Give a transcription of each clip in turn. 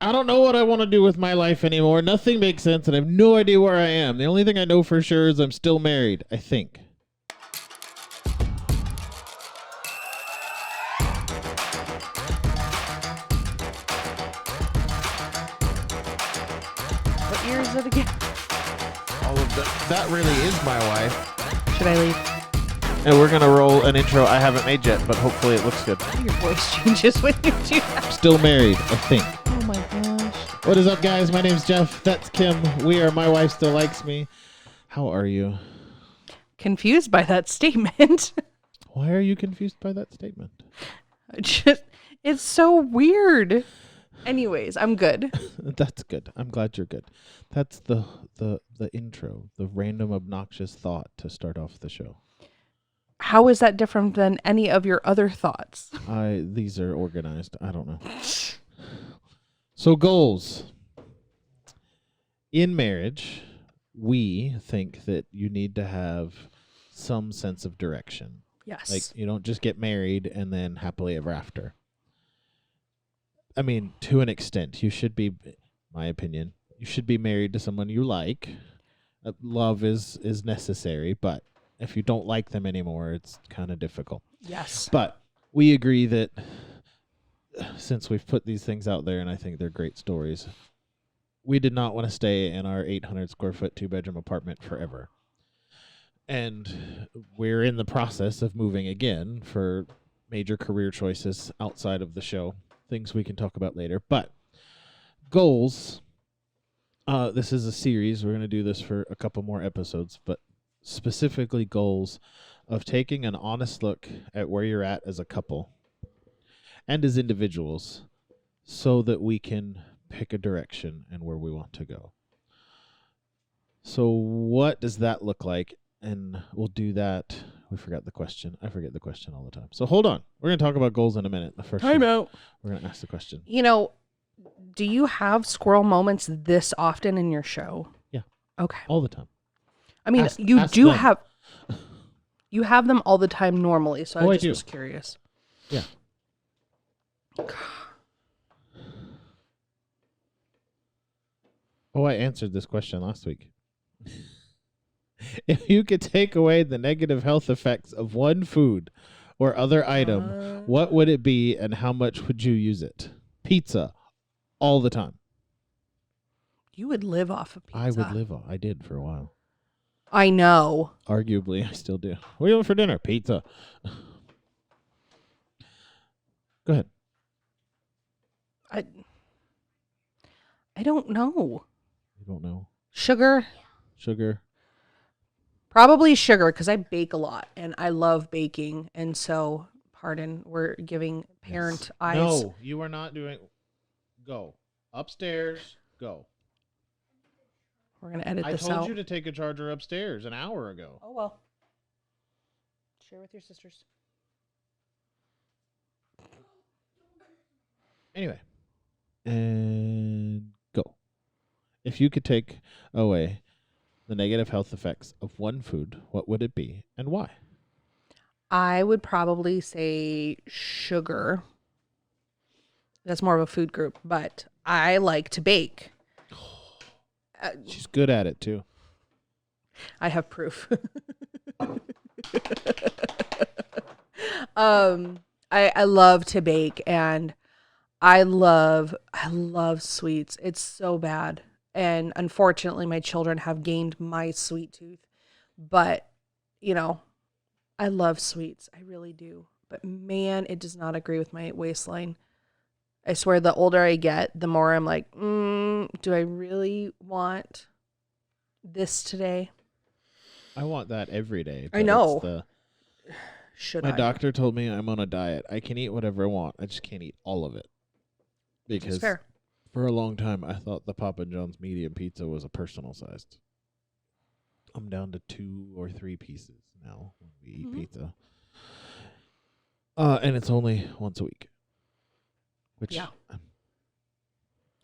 I don't know what I want to do with my life anymore. Nothing makes sense, and I have no idea where I am. The only thing I know for sure is I'm still married, I think. What year is it again? All of that really is my wife. Should I leave? And we're going to roll an intro I haven't made yet, but hopefully it looks good. Your voice changes when you do that. Still married, I think. Oh my gosh. What is up, guys? My name's Jeff. That's Kim. We are My Wife Still Likes Me. How are you? Confused by that statement. Why are you confused by that statement? It's so weird. Anyways, I'm good. That's good. I'm glad you're good. That's the intro, the random obnoxious thought to start off the show. How is that different than any of your other thoughts? These are organized. I don't know. So goals. In marriage, we think that you need to have some sense of direction. Yes. Like, you don't just get married and then happily ever after. I mean, to an extent, you should be, my opinion, you should be married to someone you like. Love is necessary, but if you don't like them anymore, it's kind of difficult. Yes. But we agree that since we've put these things out there, and I think they're great stories, we did not want to stay in our 800 square foot 2-bedroom apartment forever. And we're in the process of moving again for major career choices outside of the show, things we can talk about later. But goals, this is a series. We're going to do this for a couple more episodes, but specifically goals of taking an honest look at where you're at as a couple and as individuals so that we can pick a direction and where we want to go. So what does that look like? And we'll do that. We forgot the question. I forget the question all the time. So hold on. We're going to talk about goals in a minute. The first Time out. We're going to ask the question. You know, do you have squirrel moments this often in your show? Yeah. Okay. All the time. I mean, Ask you them. you have them all the time normally, so I just was curious. Yeah. Oh, I answered this question last week. If you could take away the negative health effects of one food or other item, what would it be and how much would you use it? Pizza. All the time. You would live off of pizza. I would live on. I did for a while. I know. Arguably, I still do. What are you having for dinner? Pizza. Go ahead. I don't know. You don't know. Sugar? Probably sugar, because I bake a lot, and I love baking, and so, pardon, we're giving parent eyes. No, you are not doing... Go. Upstairs. Go. We're going to edit this out. I told you to take a charger upstairs an hour ago. Oh, well. Share with your sisters. Anyway. And go. If you could take away the negative health effects of one food, what would it be and why? I would probably say sugar. That's more of a food group, but I like to bake. She's good at it, too. I have proof. I love to bake, and I love sweets. It's so bad. And unfortunately, my children have gained my sweet tooth. But, you know, I love sweets. I really do. But man, it does not agree with my waistline. I swear the older I get, the more I'm like, do I really want this today? I want that every day. I know. My doctor told me I'm on a diet. I can eat whatever I want. I just can't eat all of it. Because fair. For a long time, I thought the Papa John's medium pizza was a personal sized. I'm down to 2 or 3 pieces now when we eat pizza. And it's only once a week. Which, yeah.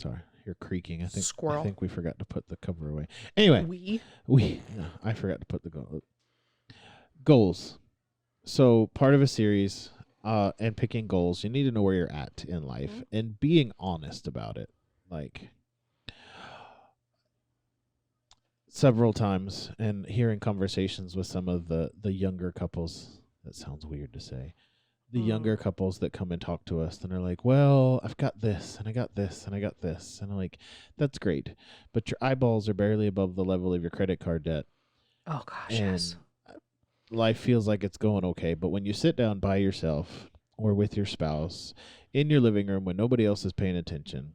Sorry, you're creaking. I Squirrel. think we forgot to put the cover away. Anyway. I forgot to put the goals. So part of a series and picking goals, you need to know where you're at in life and being honest about it. Like several times, and hearing conversations with some of the younger couples. That sounds weird to say. The younger couples that come and talk to us and are like, well, I've got this and I got this and I got this. And I'm like, that's great. But your eyeballs are barely above the level of your credit card debt. Oh gosh, And yes. life feels like it's going okay. But when you sit down by yourself or with your spouse in your living room when nobody else is paying attention,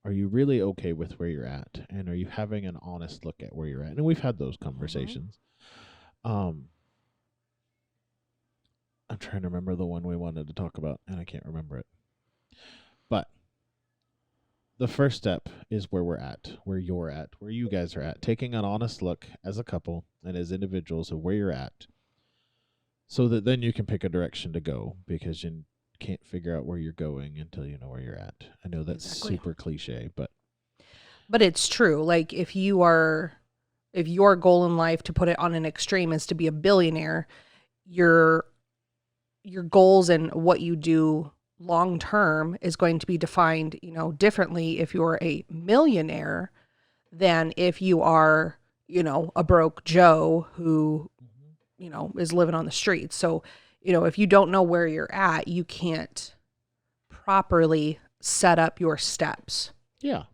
are you really okay with where you're at? And are you having an honest look at where you're at? And we've had those conversations. I'm trying to remember the one we wanted to talk about, and I can't remember it. But the first step is where we're at, where you're at, where you guys are at, taking an honest look as a couple and as individuals of where you're at, so that then you can pick a direction to go, because you can't figure out where you're going until you know where you're at. I know that's super cliche, but it's true. Like if your goal in life, to put it on an extreme, is to be a billionaire, your goals and what you do long term is going to be defined, differently if you're a millionaire than if you are, a broke Joe who, is living on the streets. So, if you don't know where you're at, you can't properly set up your steps. Yeah.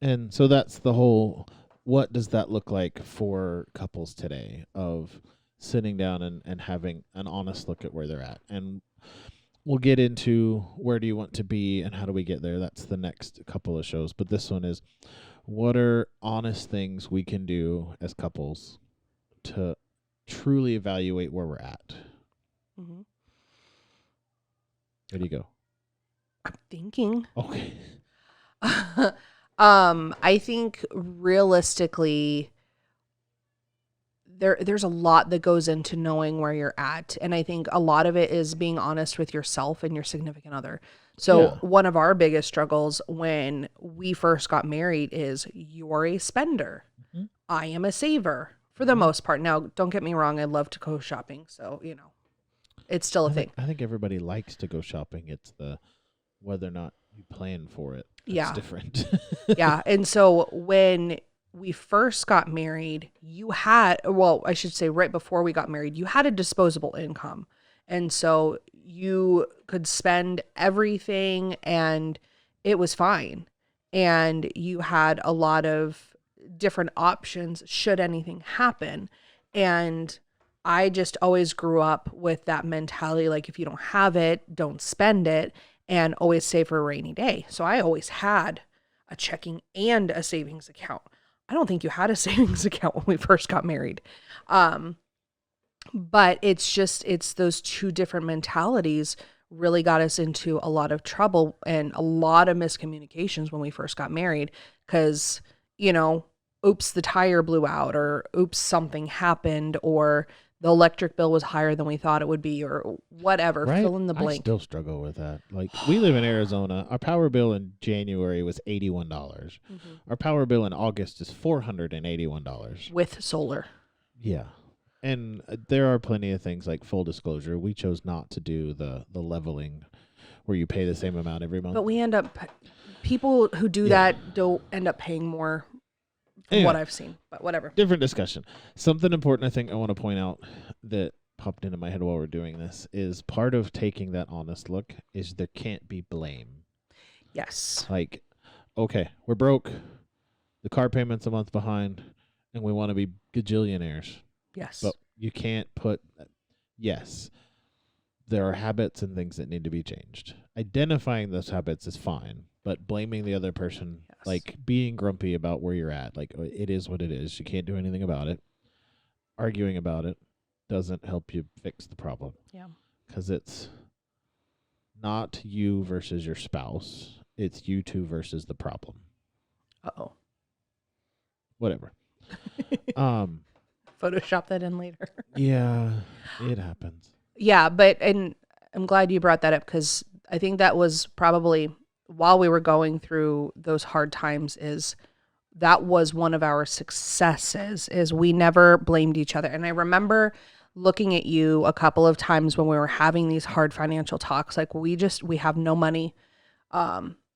And so that's the whole, what does that look like for couples today, of sitting down and having an honest look at where they're at. And we'll get into where do you want to be and how do we get there. That's the next couple of shows. But this one is, what are honest things we can do as couples to truly evaluate where we're at? Mm-hmm. Where do you go? I'm thinking. Okay. I think realistically, there's a lot that goes into knowing where you're at. And I think a lot of it is being honest with yourself and your significant other. So one of our biggest struggles when we first got married is, you're a spender. Mm-hmm. I am a saver for the most part. Now, don't get me wrong. I love to go shopping. So, it's still a thing. I think everybody likes to go shopping. It's the whether or not you plan for it. That's different. Yeah. And so when we first got married, I should say right before we got married, you had a disposable income. And so you could spend everything and it was fine. And you had a lot of different options should anything happen. And I just always grew up with that mentality, like if you don't have it, don't spend it, and always save for a rainy day. So I always had a checking and a savings account. I don't think you had a savings account when we first got married. But it's those two different mentalities really got us into a lot of trouble and a lot of miscommunications when we first got married. Because, oops, the tire blew out, or oops, something happened, or the electric bill was higher than we thought it would be, or whatever. Right? Fill in the blank. I still struggle with that. Like, we live in Arizona. Our power bill in January was $81. Mm-hmm. Our power bill in August is $481. With solar. Yeah. And there are plenty of things, like full disclosure. We chose not to do the leveling where you pay the same amount every month. But we end up, people who do that don't end up paying more. From what I've seen, but whatever. Different discussion. Something important I think I want to point out that popped into my head while we're doing this is, part of taking that honest look is there can't be blame. Yes. Like, okay, we're broke, the car payment's a month behind, and we want to be gajillionaires. Yes. But you can't put, yes, there are habits and things that need to be changed. Identifying those habits is fine. But blaming the other person, like being grumpy about where you're at, like it is what it is. You can't do anything about it. Arguing about it doesn't help you fix the problem. Yeah. Because it's not you versus your spouse. It's you two versus the problem. Uh-oh. Whatever. Photoshop that in later. Yeah, it happens. Yeah, and I'm glad you brought that up, because I think that was probably, while we were going through those hard times, that was one of our successes, is we never blamed each other. And I remember looking at you a couple of times when we were having these hard financial talks, like we have no money.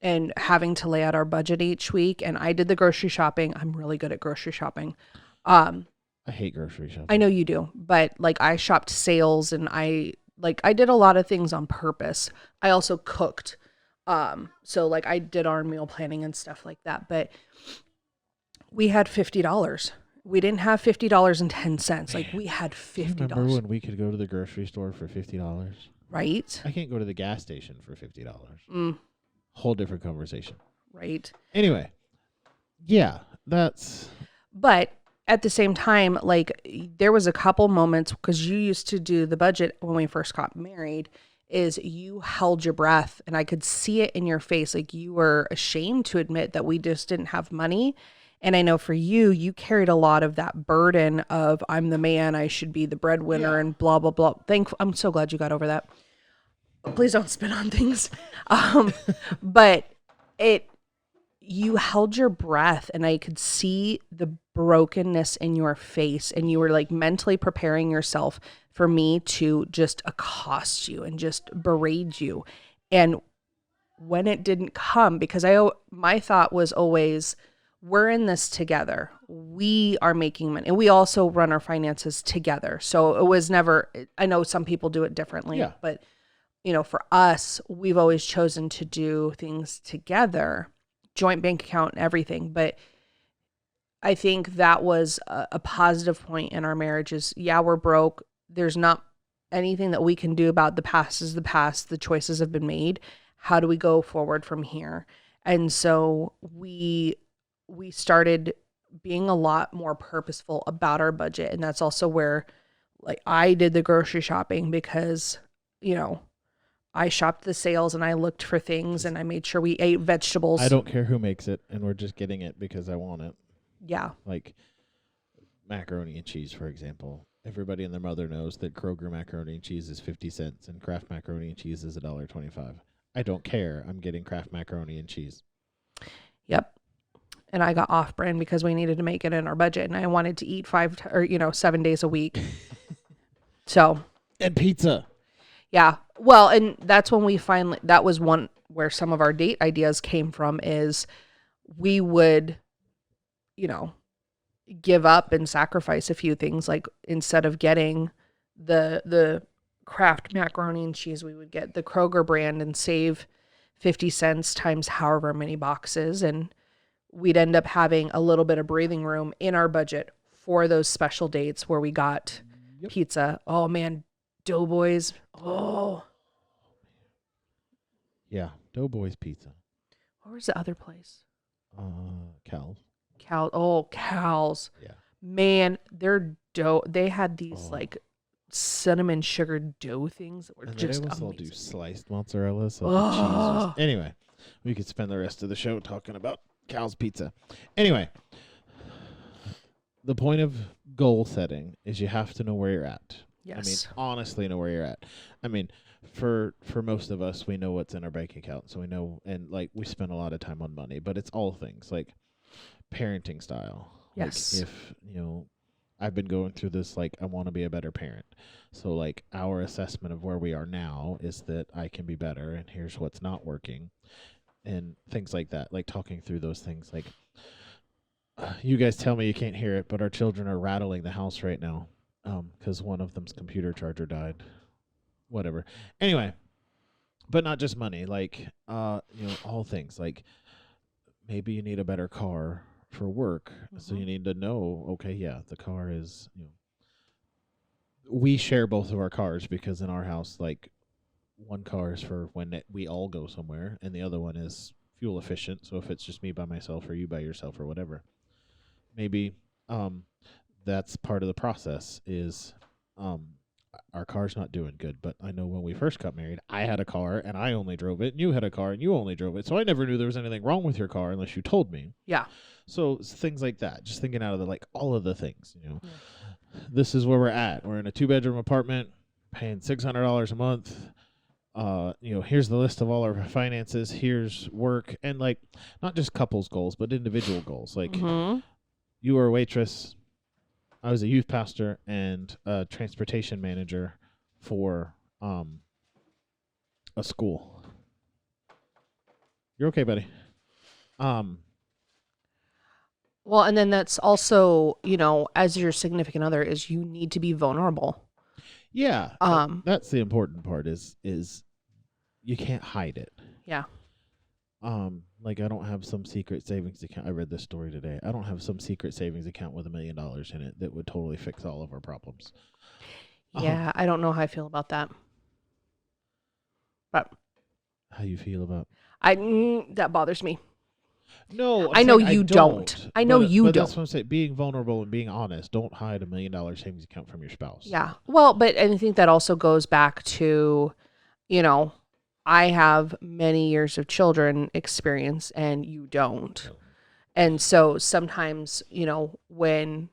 and having to lay out our budget each week. And I did the grocery shopping. I'm really good at grocery shopping. Um, I hate grocery shopping. I know you do, but like I shopped sales and I did a lot of things on purpose. I also cooked. So like I did our meal planning and stuff like that, but we had $50. We didn't have $50.10. Like we had $50. Remember when we could go to the grocery store for $50? Right? I can't go to the gas station for $50. Mm, Whole different conversation. right. Anyway, yeah, that's But at the same time, like there was a couple moments because you used to do the budget when we first got married, is you held your breath and I could see it in your face. Like you were ashamed to admit that we just didn't have money. And I know for you, you carried a lot of that burden of I'm the man, I should be the breadwinner and blah, blah, blah. I'm so glad you got over that. Please don't spit on things. But you held your breath and I could see the brokenness in your face and you were like mentally preparing yourself for me to just accost you and just berate you. And when it didn't come, because my thought was always, we're in this together. We are making money and we also run our finances together. So it was never, I know some people do it differently, but for us, we've always chosen to do things together, joint bank account and everything. But I think that was a positive point in our marriage is, yeah, we're broke. There's not anything that we can do about the past is the past. The choices have been made. How do we go forward from here? And so we started being a lot more purposeful about our budget. And that's also where like I did the grocery shopping because, I shopped the sales and I looked for things and I made sure we ate vegetables. I don't care who makes it, and we're just getting it because I want it. Yeah. Like macaroni and cheese, for example. Everybody and their mother knows that Kroger macaroni and cheese is 50 cents and Kraft macaroni and cheese is $1.25. I don't care. I'm getting Kraft macaroni and cheese. Yep. And I got off brand because we needed to make it in our budget and I wanted to eat 7 days a week. And pizza. Yeah. Well, and that's when that was one where some of our date ideas came from is we would, give up and sacrifice a few things. Like instead of getting the Kraft macaroni and cheese, we would get the Kroger brand and save 50 cents times however many boxes. And we'd end up having a little bit of breathing room in our budget for those special dates where we got pizza. Oh man, Doughboys. Oh. Yeah, Doughboys pizza. Where was the other place? Cal's. Cal's. Yeah. Man, their dough, they had these like cinnamon sugar dough things that were and just they also amazing. do sliced mozzarella, so the cheese was... Anyway, we could spend the rest of the show talking about Cal's pizza. Anyway, the point of goal setting is you have to know where you're at. Yes. I mean, honestly know where you're at. I mean, for most of us, we know what's in our bank account, so we know, and like we spend a lot of time on money, but it's all things like parenting style. Yes. Like if, I've been going through this, like, I want to be a better parent. So, like, our assessment of where we are now is that I can be better, and here's what's not working, and things like that. Like, talking through those things. Like, you guys tell me you can't hear it, but our children are rattling the house right now because one of them's computer charger died. Whatever. Anyway, but not just money. Like, all things. Like, maybe you need a better car for work, so you need to know, okay, yeah, the car is, we share both of our cars because in our house, like, one car is for when we all go somewhere, and the other one is fuel efficient, so if it's just me by myself or you by yourself or whatever, maybe that's part of the process is our car's not doing good. But I know when we first got married, I had a car and I only drove it, and you had a car and you only drove it, so I never knew there was anything wrong with your car unless you told me. Yeah. So things like that, just thinking out of all of the things, This is where we're at. We're in a 2-bedroom apartment, paying $600 a month. Here's the list of all our finances. Here's work, and like not just couples goals, but individual goals. Like you were a waitress, I was a youth pastor and a transportation manager for a school. You're okay, buddy. Um, Well, and then that's also, as your significant other is you need to be vulnerable. yeah, Um, that's the important part. Is you can't hide it. yeah. Like I don't have some secret savings account. I read this story today. I don't have some secret savings account with $1 million in it that would totally fix all of our problems. Um, Yeah, I don't know how I feel about that. But how you feel about? that bothers me. No, I'm I know saying I you don't. don't. I know But you but that's don't. what I'm saying. Being vulnerable and being honest. Don't hide $1 million savings account from your spouse. Yeah. Well, but and I think that also goes back to, you know, I have many years of children experience and you don't. No. And so sometimes, when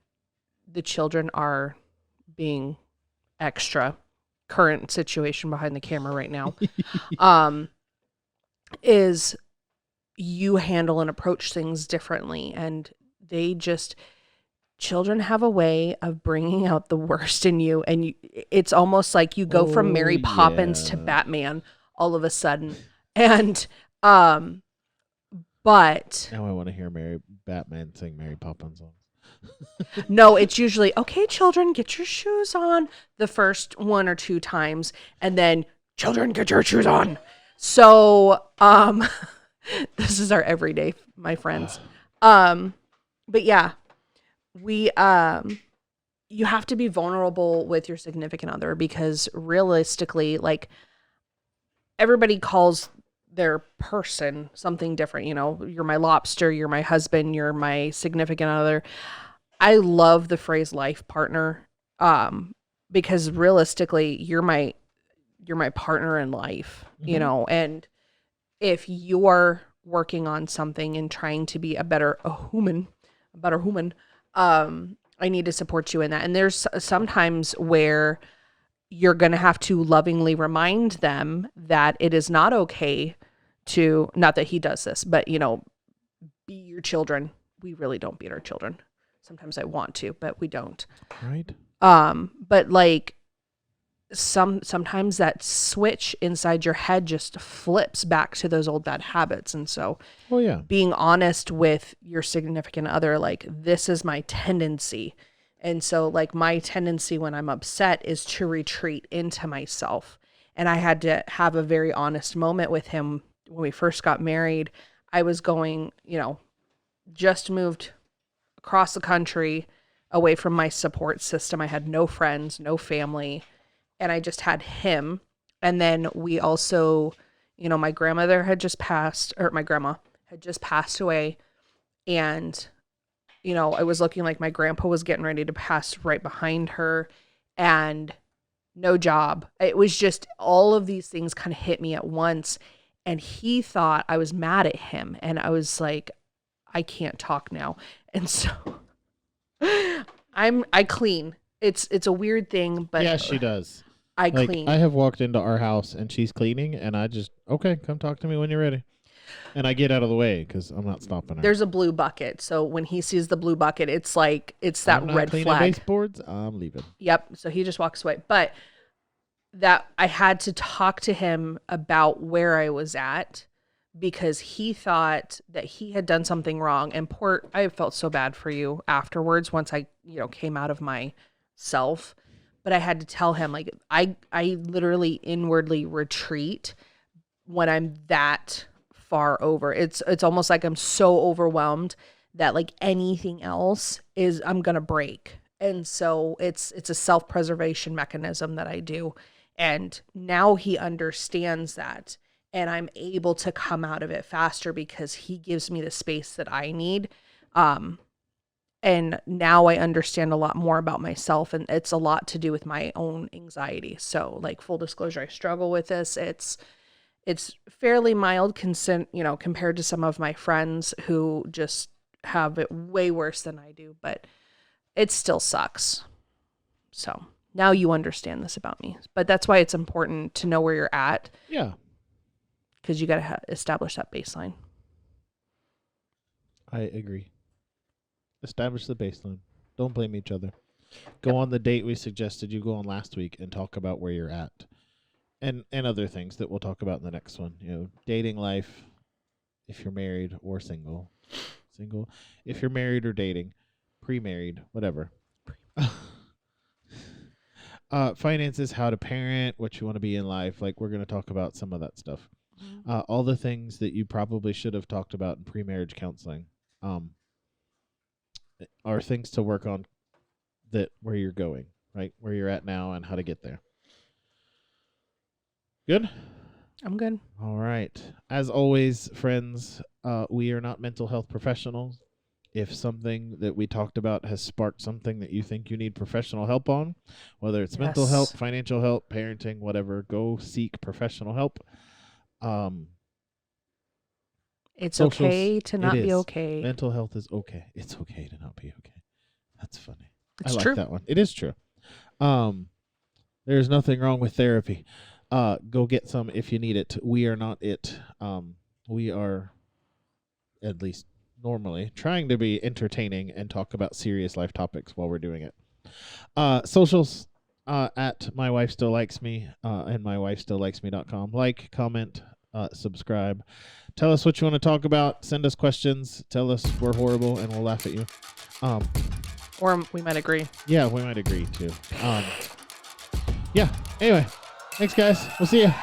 the children are being extra, current situation behind the camera right now, um, is you handle and approach things differently. And they just, children have a way of bringing out the worst in you. And it's almost like you go from Oh Mary Poppins to yeah. Batman all of a sudden. And, um, but Now I want to hear Mary Batman sing Mary Poppins songs. no, it's usually, okay, children, get your shoes on the first one or two times. And then, children, get your shoes on. So, this is our everyday, my friends. But yeah, we, you have to be vulnerable with your significant other because realistically, like everybody calls their person something different. You're my lobster, you're my husband, you're my significant other. I love the phrase life partner, because realistically, you're my partner in life, Mm-hmm. and if you're working on something and trying to be a better human, I need to support you in that. And there's sometimes where you're going to have to lovingly remind them that it is not okay to, not that he does this, but be your children. We really don't beat our children. Sometimes I want to, but we don't. Right. But like sometimes that switch inside your head just flips back to those old bad habits. And so Oh yeah. being honest with your significant other, like, this is my tendency. And so like my tendency when I'm upset is to retreat into myself. And I had to have a very honest moment with him when we first got married. I was going, just moved across the country away from my support system. I had no friends, no family, and I just had him. And then we also, my grandmother had just passed, or my grandma had just passed away. And, it was looking like my grandpa was getting ready to pass right behind her, and no job. It was just all of these things kind of hit me at once. And he thought I was mad at him. And I was like, I can't talk now. And so I clean. It's a weird thing, but Yeah, she does. I Like clean. I have walked into our house and she's cleaning, and I just okay, come talk to me when you're ready, and I get out of the way because I'm not stopping her. There's a blue bucket. So when he sees the blue bucket, it's like it's that I'm not red cleaning flag. baseboards. I'm leaving. Yep. So he just walks away. But that I had to talk to him about where I was at because he thought that he had done something wrong. And I felt so bad for you afterwards once I, came out of myself. But I had to tell him, like, I literally inwardly retreat when I'm that far over. It's almost like I'm so overwhelmed that like anything else is I'm gonna break. And so it's a self-preservation mechanism that I do. And now he understands that. And I'm able to come out of it faster because he gives me the space that I need. And now I understand a lot more about myself, and it's a lot to do with my own anxiety. So, like, full disclosure, I struggle with this. It's fairly mild compared to some of my friends who just have it way worse than I do, but it still sucks. So now you understand this about me. But that's why it's important to know where you're at, Yeah, because you got to establish that baseline. I agree. Establish the baseline. Don't blame each other. Go Yep. on the date we suggested you go on last week and talk about where you're at, and other things that we'll talk about in the next one. Dating life, if you're married or single. If you're married or dating, pre-married, whatever. Finances, how to parent, what you want to be in life. Like, we're going to talk about some of that stuff. All the things that you probably should have talked about in pre-marriage counseling are things to work on that where you're going, right? Where you're at now and how to get there. Good? I'm good. All right. As always, friends, we are not mental health professionals. If something that we talked about has sparked something that you think you need professional help on, whether it's mental help, financial help, parenting, whatever, go seek professional help. It's socials, okay to not be okay. Mental health is okay. It's okay to not be okay. That's funny. It's I like true. that one. It is true. There's nothing wrong with therapy. Go get some if you need it. We are not it. We are, at least normally, trying to be entertaining and talk about serious life topics while we're doing it. Socials at My Wife Still Likes Me and mywifestilllikesme.com. Like, comment, subscribe. Tell us what you want to talk about. Send us questions. Tell us we're horrible and we'll laugh at you. Or we might agree. Yeah, we might agree too. Yeah. Anyway, thanks guys. We'll see you.